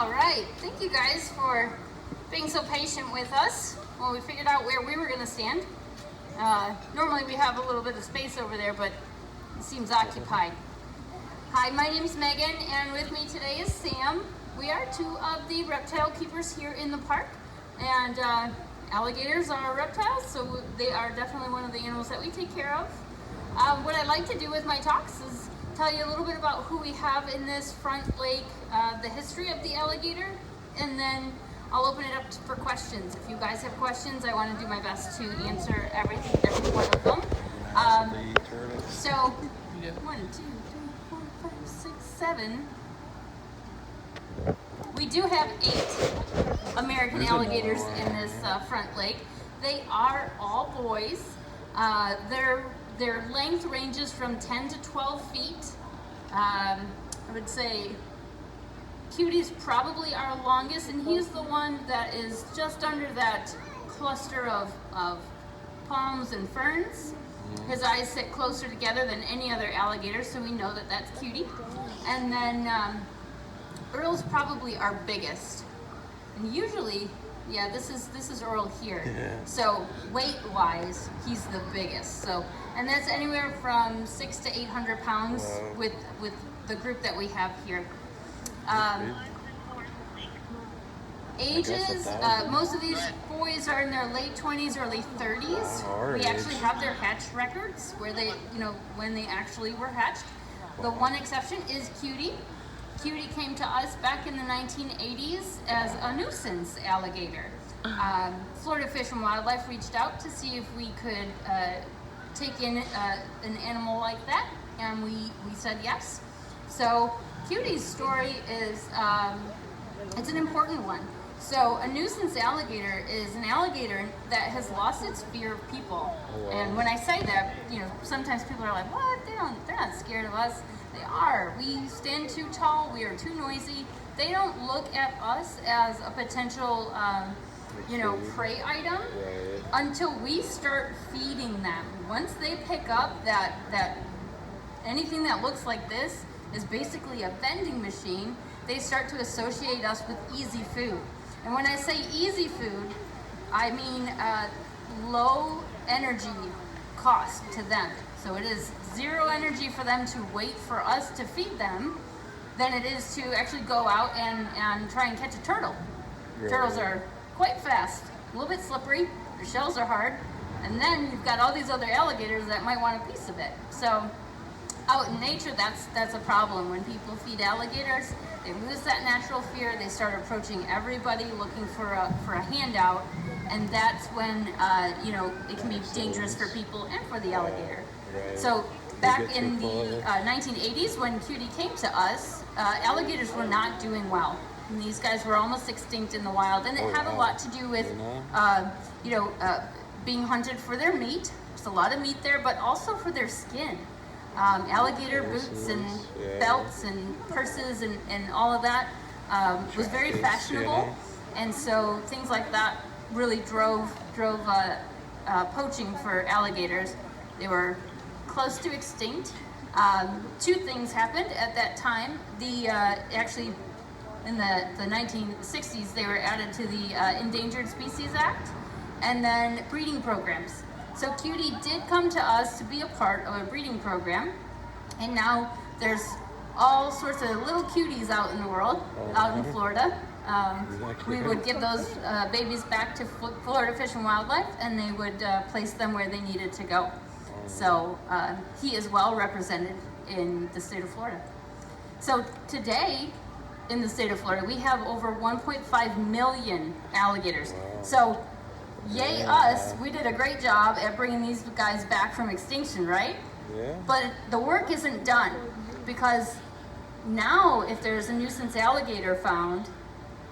All right, thank you guys for being so patient with us while we figured out where we were going to stand. Normally we have a little bit of space over there, but it seems occupied. Hi, my name's Megan, and with me today is Sam. We are two of the reptile keepers here in the park, and alligators are reptiles, so they are definitely one of the animals that we take care of. What I like to do with my talks is tell you a little bit about who we have in this front lake, the history of the alligator, and then I'll open it up for questions. If you guys have questions, I want to do my best to answer every one of them. So, 1, 2, 3, 4, 5, 6, 7. We do have 8 American alligators in this front lake. They are all boys. Their length ranges from 10 to 12 feet. I would say Cutie's probably our longest, and he's the one that is just under that cluster of palms and ferns. His eyes sit closer together than any other alligator, so we know that that's Cutie. And then Earl's probably our biggest. And usually, yeah, this is Earl here. Yeah. So weight-wise, he's the biggest. So, and that's anywhere from 600 to 800 pounds. Wow. with the group that we have here. Ages, most of these boys are in their late 20s, early 30s. Wow, we actually have their hatch records where they, when they actually were hatched. The one exception is Cutie. Cutie came to us back in the 1980s as a nuisance alligator. Florida Fish and Wildlife reached out to see if we could take in an animal like that, and we said yes. So Cutie's story is, it's an important one. So a nuisance alligator is an alligator that has lost its fear of people. Oh, wow. And when I say that, sometimes people are like, what? They're not scared of us. They are. We stand too tall. We are too noisy. They don't look at us as a potential, prey item until we start feeding them. Once they pick up that anything that looks like this is basically a vending machine, they start to associate us with easy food. And when I say easy food, I mean low energy cost to them. So it is zero energy for them to wait for us to feed them than it is to actually go out and try and catch a turtle. Right. Turtles are quite fast, a little bit slippery, their shells are hard, and then you've got all these other alligators that might want a piece of it. So out in nature, that's a problem. When people feed alligators, they lose that natural fear. They start approaching everybody looking for a handout, and that's when it can be dangerous for people and for the alligator. Right. So back in the 1980s, when Cutie came to us, alligators were not doing well. And these guys were almost extinct in the wild, and it had a lot to do with being hunted for their meat. There's a lot of meat there, but also for their skin. Alligator boots and belts and purses and all of that was very fashionable, and so things like that really drove poaching for alligators. They were close to extinct. 2 things happened at that time. Actually, in the 1960s, they were added to the Endangered Species Act, and then breeding programs. So Cutie did come to us to be a part of a breeding program, and now there's all sorts of little cuties out in the world, out in Florida. We would give those babies back to Florida Fish and Wildlife, and they would place them where they needed to go. So he is well represented in the state of Florida. So today, in the state of Florida, we have over 1.5 million alligators. So yay us, we did a great job at bringing these guys back from extinction, right? Yeah. But the work isn't done, because now if there's a nuisance alligator found,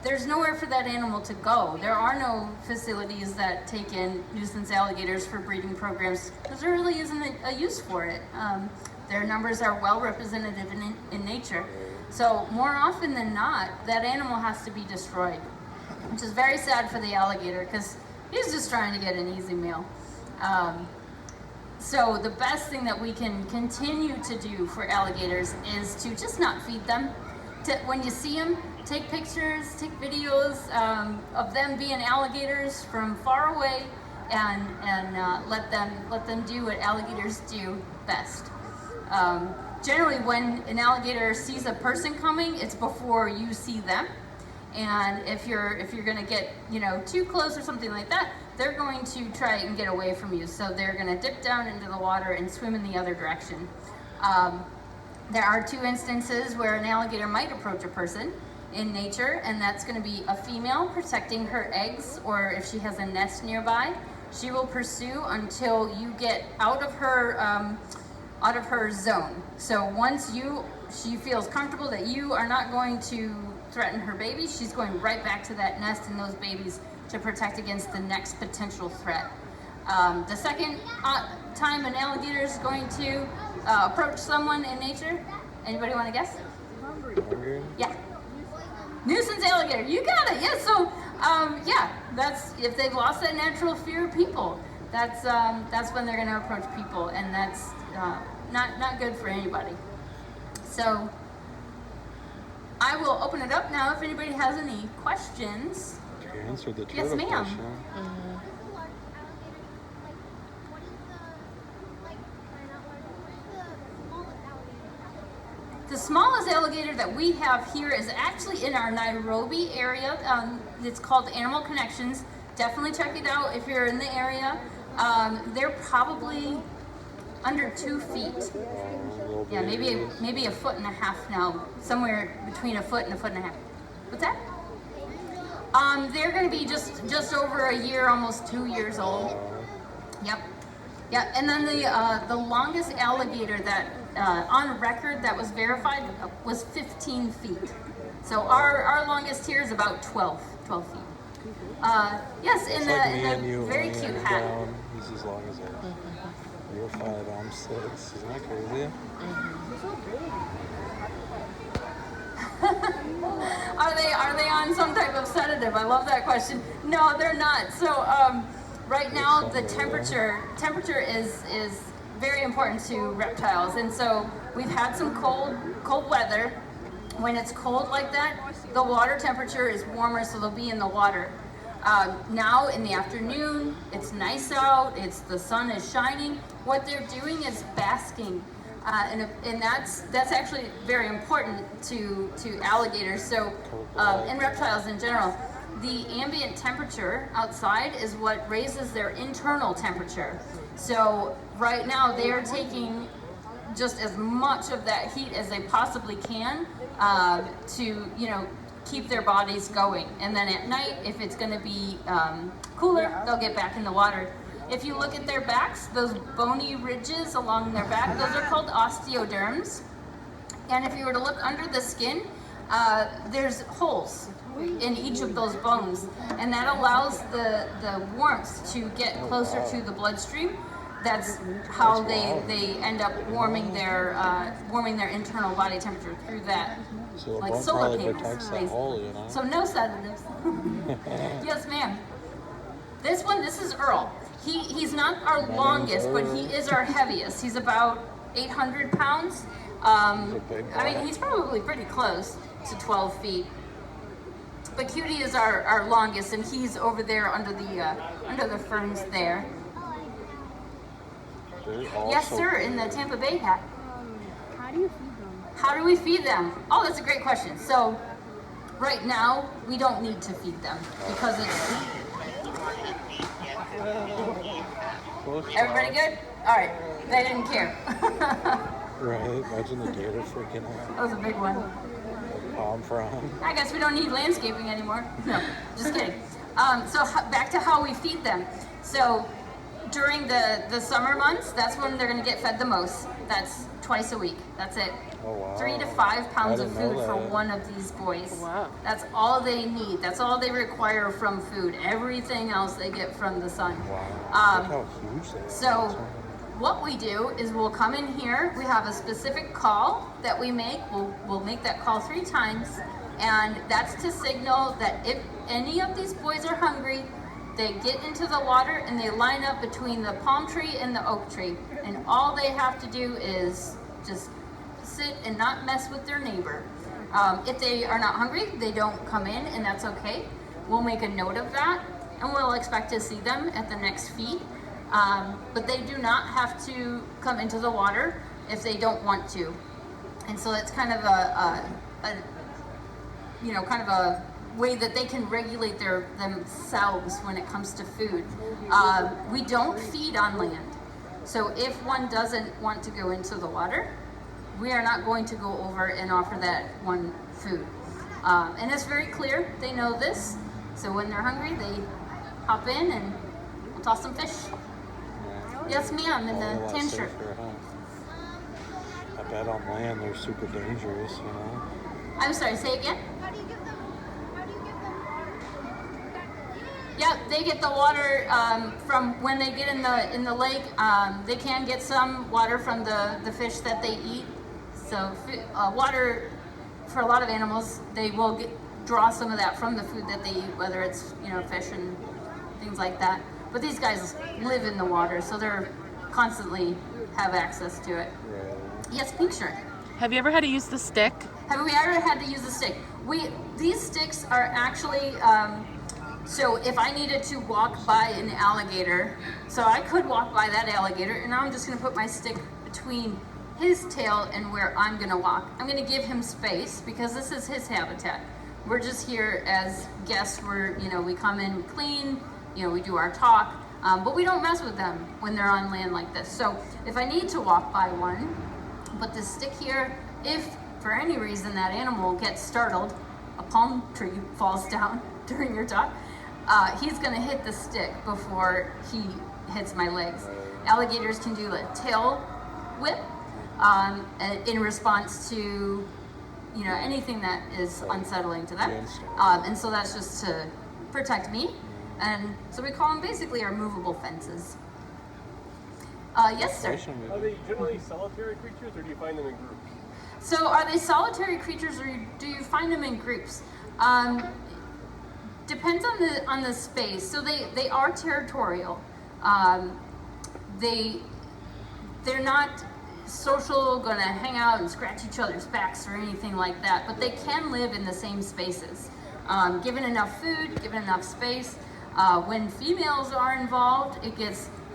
there's nowhere for that animal to go. There are no facilities that take in nuisance alligators for breeding programs, because there really isn't a use for it. Their numbers are well representative in nature. So more often than not, that animal has to be destroyed, which is very sad for the alligator, because he's just trying to get an easy meal. So the best thing that we can continue to do for alligators is to just not feed them. when you see them, take pictures, take videos of them being alligators from far away, and let them do what alligators do best. Generally, when an alligator sees a person coming, it's before you see them. And if you're going to get too close or something like that, they're going to try and get away from you. So they're going to dip down into the water and swim in the other direction. There are 2 instances where an alligator might approach a person in nature, and that's going to be a female protecting her eggs, or if she has a nest nearby, she will pursue until you get out of her zone. So once she feels comfortable that you are not going to threaten her babies, she's going right back to that nest and those babies to protect against the next potential threat. The second time an alligator is going to approach someone in nature, anybody want to guess? Hungry? Yeah. Nuisance alligator, you got it. Yeah. So that's if they've lost that natural fear of people. That's when they're going to approach people, and that's not good for anybody. So I will open it up now if anybody has any questions. You answered the Yes, ma'am. question. The smallest alligator that we have here is actually in our Nairobi area. It's called Animal Connections. Definitely check it out if you're in the area. They're probably under 2 feet. Yeah, maybe a foot and a half now. Somewhere between a foot and a foot and a half. What's that? They're going to be just over a year, almost 2 years old. Yep. Yeah, and then the longest alligator that on record that was verified was 15 feet. So our longest here is about 12 feet. Yes, in the very cute hat. Down. He's as long as that. You're 5, I'm 6. Isn't that crazy? Are they on some type of sedative? I love that question. No, they're not. So right now the temperature is very important to reptiles, and so we've had some cold weather. When it's cold like that, the water temperature is warmer, so they'll be in the water. Now in the afternoon, it's nice out, the sun is shining. What they're doing is basking, and that's actually very important to alligators. So and reptiles in general, the ambient temperature outside is what raises their internal temperature. So right now they are taking just as much of that heat as they possibly can to keep their bodies going. And then at night, if it's going to be cooler, they'll get back in the water. If you look at their backs, those bony ridges along their back, those are called osteoderms. And if you were to look under the skin, there's holes in each of those bones, and that allows the warmth to get closer to the bloodstream. That's how they end up warming their internal body temperature through that. So like bone solar probably panels, protects that basically. hole, So no sedatives. Yes, ma'am. This is Earl. He's not our longest, but he is our heaviest. He's about 800 pounds. He's probably pretty close to 12 feet. But Cutie is our longest, and he's over there under the ferns there. Yes, sir, in the Tampa Bay hat. How do you feed them? How do we feed them? Oh, that's a great question. So, right now, we don't need to feed them because it's... Everybody good? All right. They didn't care. Right, imagine the gator freaking out. That was a big one. Palm frond. I guess we don't need landscaping anymore. No, just kidding. So back to how we feed them. So during the summer months, that's when they're going to get fed the most. That's twice a week. That's it. Oh, wow. 3 to 5 pounds of I didn't food know for that. one of these boys. Wow. That's all they need. That's all they require from food. Everything else they get from the sun. Wow. Look how huge they are. So what we do is we'll come in here. We have a specific call that we make. We'll make that call 3 times, and that's to signal that if any of these boys are hungry, they get into the water and they line up between the palm tree and the oak tree, and all they have to do is just sit and not mess with their neighbor. If they are not hungry, they don't come in, and that's okay. We'll make a note of that, and we'll expect to see them at the next feed. But they do not have to come into the water if they don't want to. And so it's kind of a way that they can regulate themselves when it comes to food. We don't feed on land. So if one doesn't want to go into the water, we are not going to go over and offer that one food. And it's very clear, they know this. So when they're hungry, they hop in and we'll toss some fish. Yes, ma'am, in the tan shirt. Safer, huh? I bet on land they're super dangerous, you know? I'm sorry, say again? How do you give them water? Yeah, they get the water from when they get in the lake. They can get some water from the fish that they eat. So water for a lot of animals, they will draw some of that from the food that they eat, whether it's fish and things like that. But these guys live in the water, so they're constantly have access to it. Right. Yes, pink shirt. Have you ever had to use the stick? Have we ever had to use a stick? These sticks are actually, so if I needed to walk by an alligator, so I could walk by that alligator, and now I'm just gonna put my stick between his tail and where I'm gonna walk. I'm gonna give him space because this is his habitat. We're just here as guests. We come in, we clean, we do our talk, but we don't mess with them when they're on land like this. So if I need to walk by one, put this stick here. If for any reason that animal gets startled, a palm tree falls down during your talk, he's gonna hit the stick before he hits my legs. Alligators can do a tail whip in response to anything that is unsettling to them. And so that's just to protect me. And so we call them basically our movable fences. Yes, sir. Are they generally solitary creatures, or do you find them in groups? So are they solitary creatures, or do you find them in groups? Depends on the space. So they are territorial. They're not social, gonna hang out and scratch each other's backs or anything like that, but they can live in the same spaces. Given enough food, given enough space. When females are involved,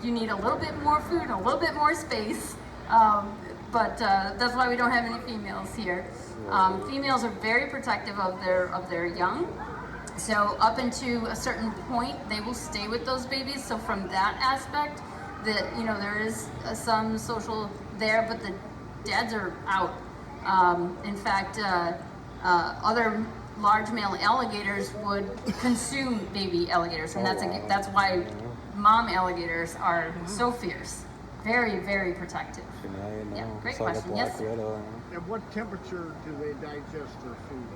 you need a little bit more food, a little bit more space, but that's why we don't have any females here. Females are very protective of their young, so up into a certain point, they will stay with those babies. So from that aspect, there is some social there, but the dads are out. In fact, other large male alligators would consume baby alligators, and that's why mom alligators are so fierce, very, very protective. Yeah, great question. Yes. At what temperature do they digest their food?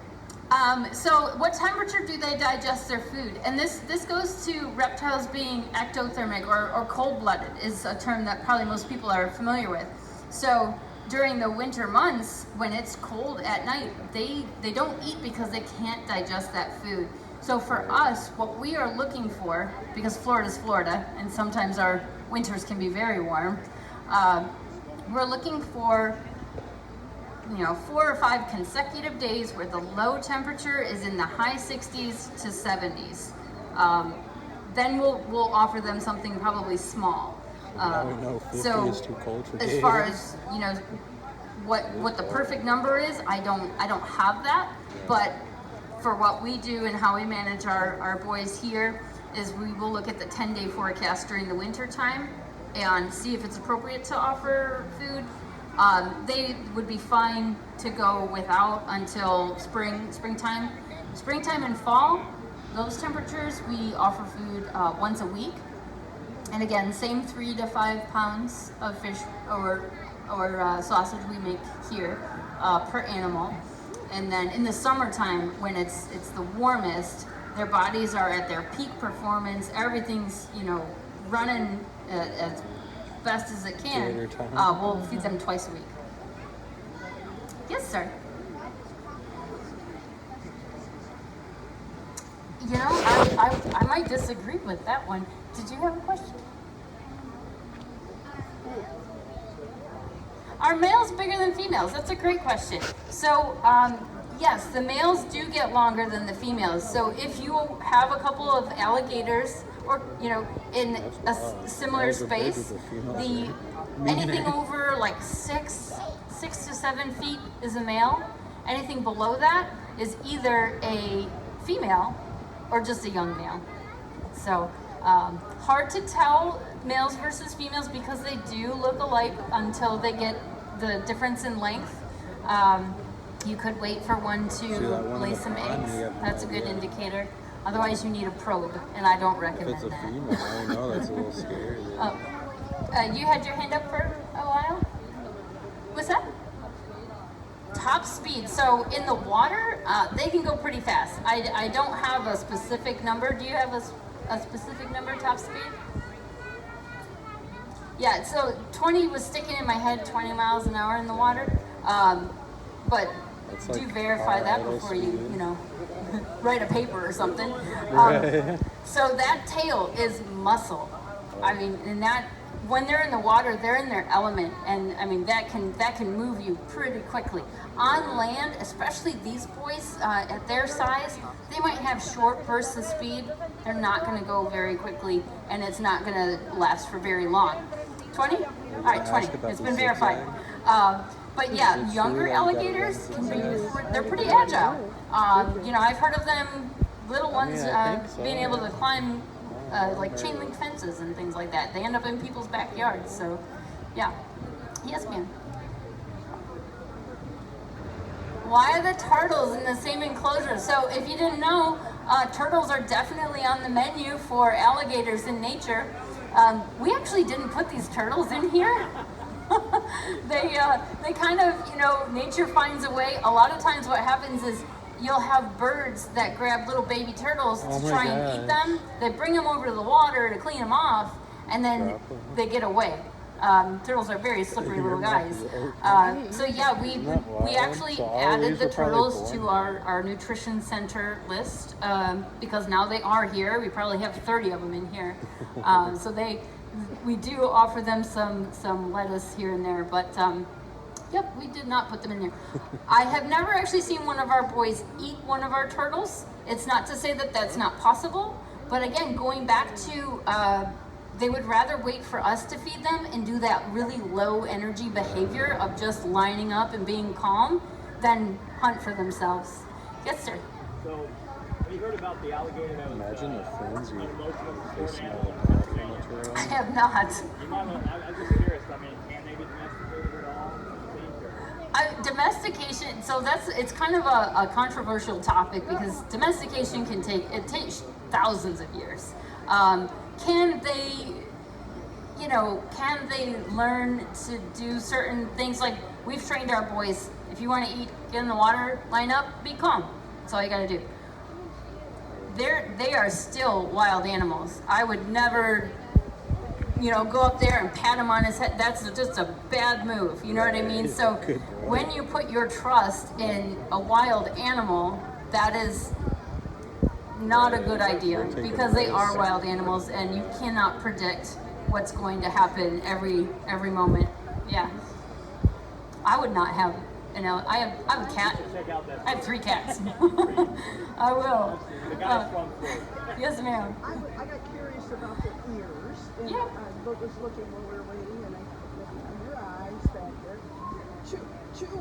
So what temperature do they digest their food? And this goes to reptiles being ectothermic or cold-blooded is a term that probably most people are familiar with. So during the winter months, when it's cold at night, they don't eat because they can't digest that food. So for us, what we are looking for, because Florida's Florida, and sometimes our winters can be very warm, we're looking for 4 or 5 consecutive days where the low temperature is in the high 60s to 70s. Then we'll offer them something probably small. Now we know 50 so is too cold for as far as what the perfect number is, I don't have that, but for what we do and how we manage our boys here is we will look at the 10-day forecast during the winter time and see if it's appropriate to offer food. They would be fine to go without until springtime. Springtime and fall, those temperatures, we offer food once a week. And again, same 3 to 5 pounds of fish or sausage we make here per animal. And then in the summertime, when it's the warmest, their bodies are at their peak performance. Everything's running as best as it can. We'll feed them twice a week. Yes, sir. I might disagree with that one. Did you have a question? Are males bigger than females? That's a great question. So, Yes, the males do get longer than the females. So if you have a couple of alligators, or in a similar Males are big space, with the females, the right? anything over like 6 to 7 feet is a male. Anything below that is either a female or just a young male. So hard to tell males versus females because they do look alike until they get the difference in length. You could wait for one to that one in lay the some pond, eggs. you have no That's a good idea. indicator. Otherwise, you need a probe, and I don't If recommend it's a that. female, I know that's a little scary. Oh. You had your hand up for a while? What's that? Top speed. So in the water, they can go pretty fast. I don't have a specific number. Do you have a specific number, top speed? Yeah, so 20 was sticking in my head, 20 miles an hour in the water. But That's do like verify that idle before speed. you write a paper or something. Right. So that tail is muscle. I mean, and that when they're in the water, they're in their element, and I mean that can move you pretty quickly. On land, especially these boys at their size, they might have short bursts of speed. They're not going to go very quickly, and it's not going to last for very long. 20? All right, 20. It's been verified. But yeah, younger alligators can be, they're pretty agile. I've heard of them, little ones, I think so. being able to climb like chain link fences and things like that. They end up in people's backyards, so yeah. Yes, ma'am. Why are the turtles in the same enclosure? So if you didn't know, turtles are definitely on the menu for alligators in nature. We actually didn't put these turtles in here. They kind of, nature finds a way. A lot of times what happens is you'll have birds that grab little baby turtles Oh to my try and eat gosh. them. They bring them over to the water to clean them off, and then Drop 'em. they get away. Turtles are very slippery little guys. So yeah, we wild? actually So all added these the are probably turtles born to here. our nutrition center list because now they are here. We probably have 30 of them in here. So we do offer them some lettuce here and there, but yep, we did not put them in there. I have never actually seen one of our boys eat one of our turtles. It's not to say that that's not possible, but again, going back to they would rather wait for us to feed them and do that really low energy behavior of just lining up and being calm than hunt for themselves. Yes, sir. So, have you heard about the alligator that was Imagine the fins you unemotional they sport smell animal? the bath from the trail. I have not. You might want, I'm just curious, I mean, can they be domesticated at all? Do you think, or- Domestication, so it's kind of a controversial topic because domestication takes thousands of years. Can they learn to do certain things? Like we've trained our boys, if you want to eat, get in the water, line up, be calm. That's all you got to do. They are still wild animals. I would never go up there and pat him on his head. That's just a bad move. You know what I mean? So when you put your trust in a wild animal, that is not a good idea because they are wild animals and you cannot predict what's going to happen every moment. Yeah. I would not have, I have a cat. Check out that. I have 3 cats. I will. The guy's from Florida. Yes, ma'am. I got curious about the ears, and Yeah. I was looking when we were waiting, and I looked at your eyes back there.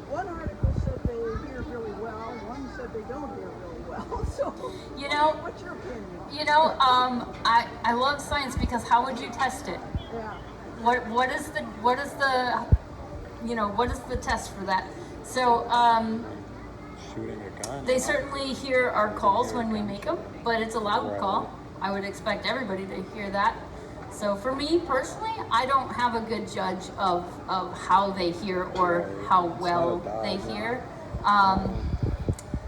One article said they hear really well, one said they don't hear really well. So, what's your opinion? I love science because how would you test it? Yeah. What is the test for that? So Shooting a gun. they certainly hear our calls when we make them, but it's a loud call. I would expect everybody to hear that. So for me personally, I don't have a good judge of how they hear or how well they hear.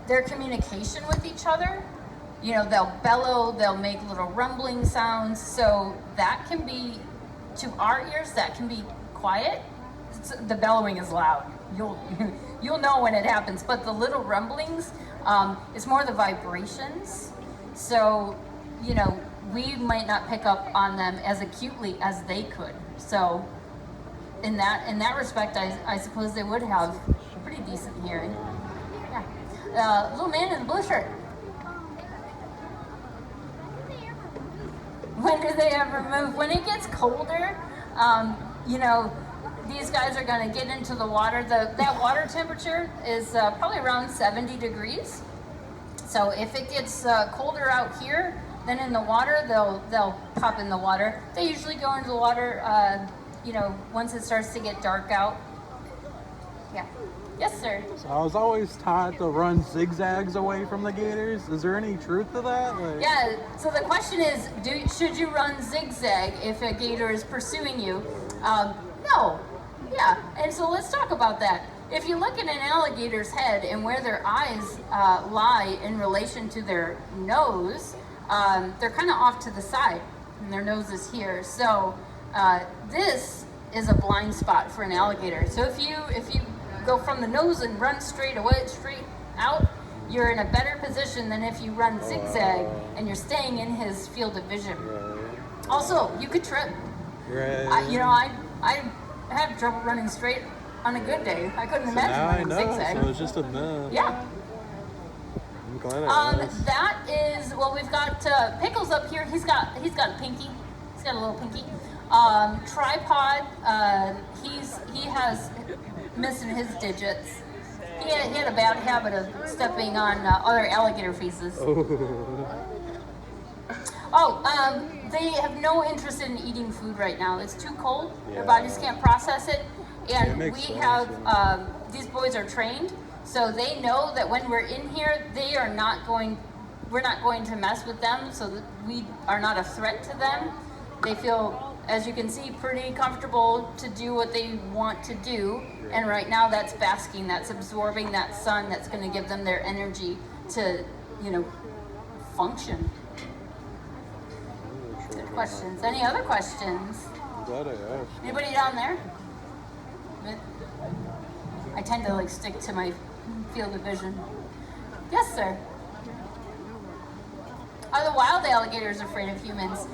Their communication with each other, they'll bellow, they'll make little rumbling sounds. So that can be, to our ears, that can be quiet. The bellowing is loud. You'll know when it happens. But the little rumblings, it's more the vibrations. So, we might not pick up on them as acutely as they could. So, in that respect, I suppose they would have pretty decent hearing. Yeah. Little man in the blue shirt. When do they ever move? When it gets colder, these guys are going to get into the water. That water temperature is probably around 70 degrees. So if it gets colder out here than in the water, they'll pop in the water. They usually go into the water, once it starts to get dark out. Yeah. Yes, sir. So I was always taught to run zigzags away from the gators. Is there any truth to that? Yeah. So the question is, should you run zigzag if a gator is pursuing you? No. Yeah. And so let's talk about that. If you look at an alligator's head and where their eyes lie in relation to their nose, they're kind of off to the side, and their nose is here. So this is a blind spot for an alligator. So if you go from the nose and run straight out, you're in a better position than if you run zigzag and you're staying in his field of vision. Right. Also, you could trip. Right. I had trouble running straight on a good day. I couldn't imagine Now I running know. zigzag. So it's just a myth. Yeah. I'm glad I asked. That is, well, we've got Pickles up here. He's got a pinky. He's got a little pinky. Tripod. He has missing his digits. He had a bad habit of stepping on other alligator faces. They have no interest in eating food right now. It's too cold. Their bodies can't process it. And we sense, have, these boys are trained, so they know that when we're in here, we're not going to mess with them, so that we are not a threat to them. They feel, as you can see, pretty comfortable to do what they want to do. And right now that's basking, that's absorbing that sun, that's going to give them their energy to, function. Good questions. Any other questions? I'm glad I asked. Anybody down there? I tend to stick to my field of vision. Yes, sir. Are the wild alligators afraid of humans?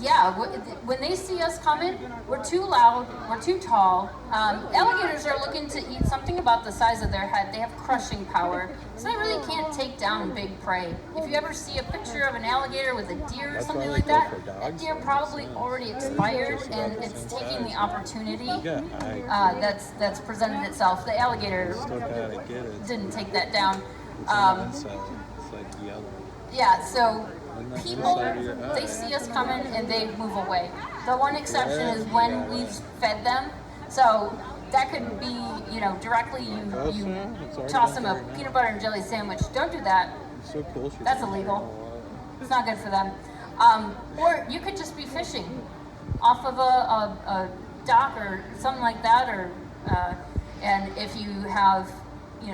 Yeah, when they see us coming, we're too loud, we're too tall. Alligators are looking to eat something about the size of their head. They have crushing power, so they really can't take down big prey. If you ever see a picture of an alligator with a deer or something like that, that deer probably already expired and it's taking the opportunity that's presented itself. The alligator didn't take that down. It's on the inside. It's like yellow. Yeah, so people, they see us coming and they move away. The one exception is when we've fed them. So that could be, directly you toss them a peanut butter and jelly sandwich. Don't do that. So cool. That's illegal. It's not good for them. Or you could just be fishing off of a dock or something like that, and if you have,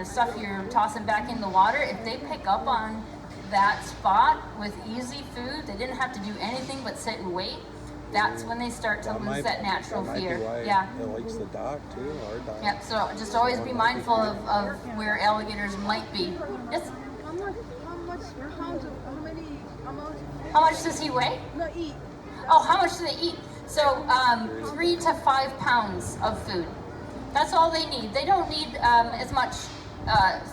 stuff you're tossing back in the water, if they pick up on that spot with easy food, they didn't have to do anything but sit and wait. That's when they start to lose that natural fear. Yeah. It likes the dock too, our dock. Yeah, so just always be mindful of where alligators might be. Yes? How much does he weigh? No, eat. Oh, how much do they eat? So 3 to 5 pounds of food. That's all they need. They don't need as much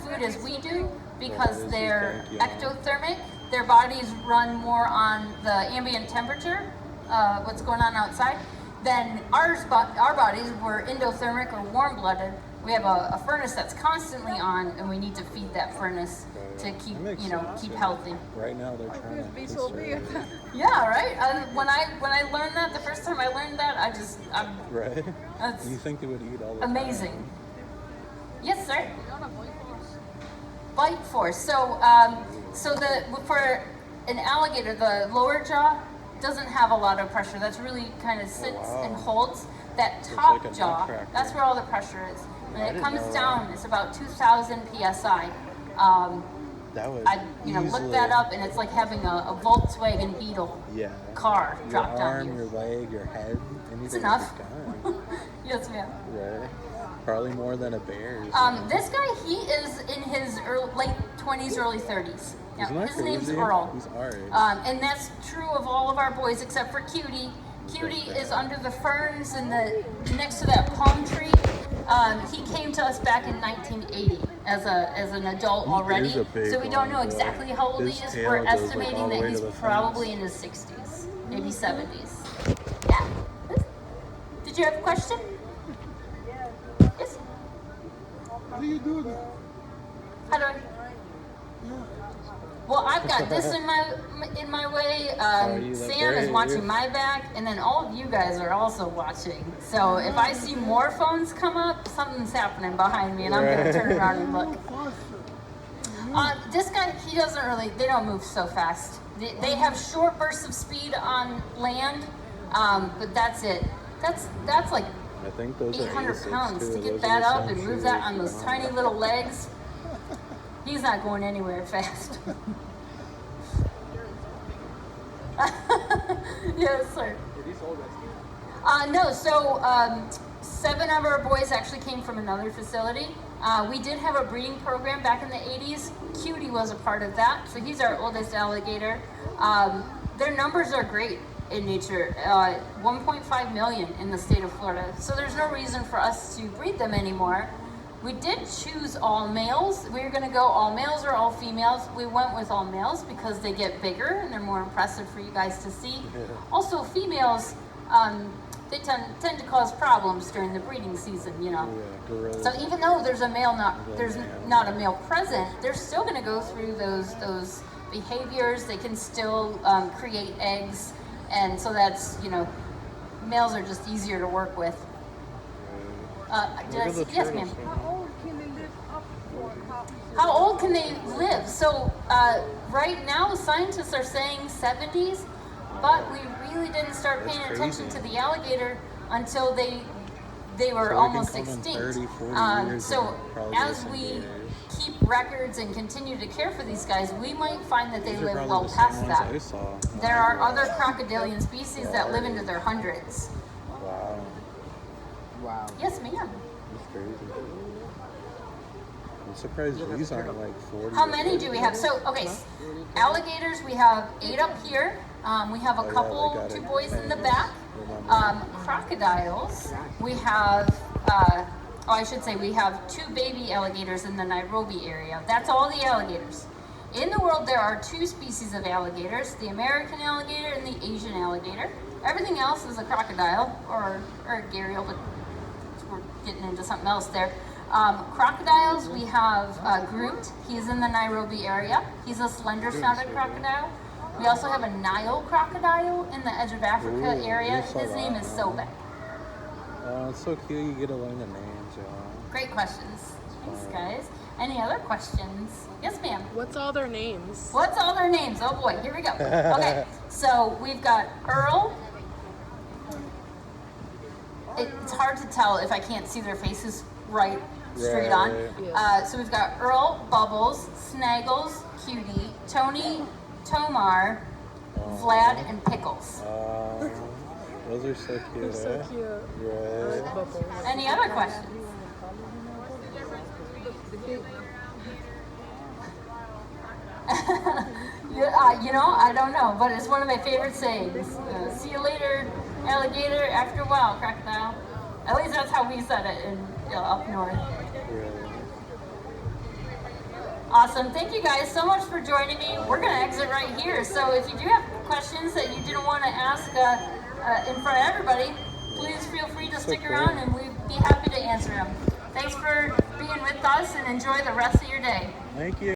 food as we do, because they're ectothermic. Their bodies run more on the ambient temperature, what's going on outside, than our bodies were endothermic or warm-blooded. We have a furnace that's constantly on, and we need to feed that furnace to keep keep healthy. Right now they're trying to be so big. Yeah, right. When I learned that the first time I learned that, I'm right. That's you think they would eat all the amazing. time. Yes, sir. Bite force. So, for an alligator, the lower jaw doesn't have a lot of pressure. That's really kind of sits and holds. That top like a jaw, nutcracker. that's where all the pressure is. When it comes down, it's about 2,000 psi. That was I looked that up, and it's like having a Volkswagen Beetle car dropped your arm, on you. your leg, your head. It's enough. Yes, ma'am. Right. Probably more than a bear. This guy, he is in his late 20s, early 30s. Yeah, his name's Earl. He's ours. And that's true of all of our boys except for Cutie. Cutie is under the ferns and next to that palm tree. He came to us back in 1980 as an adult He already. is a big So we don't know one, boy. exactly how old His he is. tail We're goes, like, estimating all the that way he's to the fence. probably in his 60s, maybe 70s. Yeah. Did you have a question? Yes. How do you do that? How do I? Well, I've got this in my way. you look Sam is great. watching my back, and then all of you guys are also watching. So if I see more phones come up, something's happening behind me, and I'm gonna turn around and look. This guy, he doesn't really. They don't move so fast. They have short bursts of speed on land, but that's it. That's like I think those are 800 Asics, pounds too. to get Those that are up the and same move that shoes, on those you know? tiny little legs. He's not going anywhere fast. Yes, sir. Are these all rescued? No, so 7 of our boys actually came from another facility. We did have a breeding program back in the 80s. Cutie was a part of that, so he's our oldest alligator. Their numbers are great in nature, 1.5 million in the state of Florida. So there's no reason for us to breed them anymore. We did choose all males. We were going to go all males or all females. We went with all males because they get bigger and they're more impressive for you guys to see. Also, females, they tend to cause problems during the breeding season, you know. Yeah, gorillas. So even though there's not a male present, they're still going to go through those behaviors. They can still create eggs, and so that's, you know, males are just easier to work with. Look at the Yes, turtles, ma'am. man. How old can they live up for? How old can they live? So right now, scientists are saying 70s, but we really didn't start That's paying attention crazy. to the alligator until they were So we almost can come in extinct. 30, 40 years So and probably as the same we age. keep records and continue to care for these guys, we might find that they These are live probably well the same past ones that. I saw. There are other crocodilian species that live into their hundreds. Wow, Wow. Yes, ma'am. that's crazy. I'm surprised these aren't like 40. How many do we have? So, okay, alligators, we have 8 up here. We have a Oh, yeah, couple, they got 2 it. boys in the back. Remember. Crocodiles, we have, I should say we have 2 baby alligators in the Nairobi area. That's all the alligators. In the world, there are 2 species of alligators, the American alligator and the Asian alligator. Everything else is a crocodile, or a gharial, but we're getting into something else there. Crocodiles, we have Groot. He's in the Nairobi area. He's a slender-snouted crocodile. We also have a Nile crocodile in the Edge of Africa Ooh, area. I saw His name that. is Sobek. Oh, it's so cute. You get to learn the names, y'all. Great questions. Thanks, guys. Any other questions? Yes, ma'am. What's all their names? What's all their names? Oh boy, here we go. Okay, so we've got Earl. It's hard to tell if I can't see their faces straight on. Right. So we've got Earl, Bubbles, Snaggles, Cutie, Tony, Tomar, Vlad, and Pickles. Those are so cute. They're so eh? cute. Right. Bubbles. Any other questions? You know, I don't know, but it's one of my favorite sayings. See you later, alligator. After a while, crocodile. At least that's how we said it in up north. Really. Awesome. Thank you guys so much for joining me. We're going to exit right here. So if you do have questions that you didn't want to ask in front of everybody, please feel free to stick around and we'd be happy to answer them. Thanks for being with us and enjoy the rest of your day. Thank you.